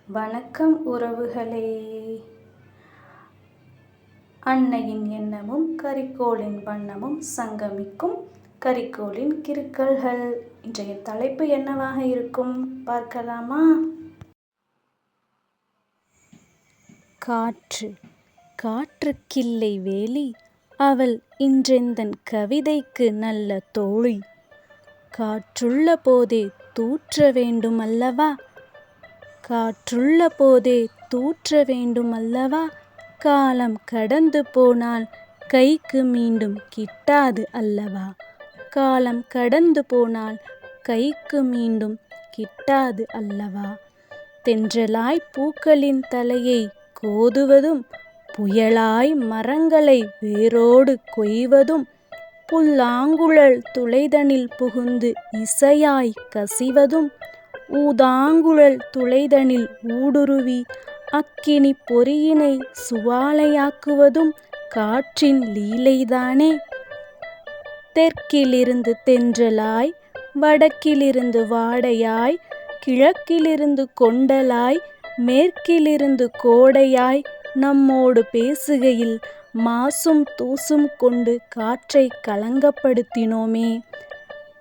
வணக்கம் உறவுகளே. அன்னையின் எண்ணமும் கரிக்கோளின் வண்ணமும் சங்கமிக்கும் கரிக்கோளின் கிறுக்கல்கள். இன்றைய தலைப்பு என்னவாக இருக்கும் பார்க்கலாமா? காற்று. காற்றுக்கில்லை வேலி, அவள் இன்றெந்தன் கவிதைக்கு நல்ல தோழி. காற்றுள்ள போதே தூற்ற வேண்டும் அல்லவா? காற்றுள்ள போதே தூற்ற வேண்டும் அல்லவா? காலம் கடந்து போனால் கைக்கு மீண்டும் கிட்டாது அல்லவா? காலம் கடந்து போனால் கைக்கு மீண்டும் கிட்டாது அல்லவா? தென்றலாய் பூக்களின் தலையை கோதுவதும், புயலாய் மரங்களை வேரோடு கொய்வதும், புல்லாங்குழல் துளைதனில் புகுந்து இசையாய் கசிவதும், ஊதாங்குழல் துளைதனில் ஊடுருவி அக்கினி பொறியினை சுவாலையாக்குவதும் காற்றின் லீலைதானே. தெற்கிலிருந்து தென்றலாய், வடக்கிலிருந்து வாடையாய், கிழக்கிலிருந்து கொண்டலாய், மேற்கிலிருந்து கோடையாய் நம்மோடு பேசுகையில் மாசும் தூசும் கொண்டு காற்றை கலங்கப்படுத்தினோமே.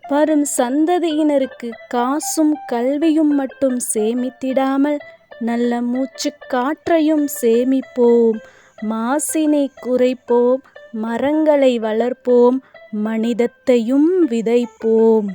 வரும் சந்ததியினருக்கு காசும் கல்வியும் மட்டும் சேமித்திடாமல் நல்ல மூச்சுக் காற்றையும் சேமிப்போம். மாசினை குறைப்போம், மரங்களை வளர்ப்போம், மனிதத்தையும் விதைப்போம்.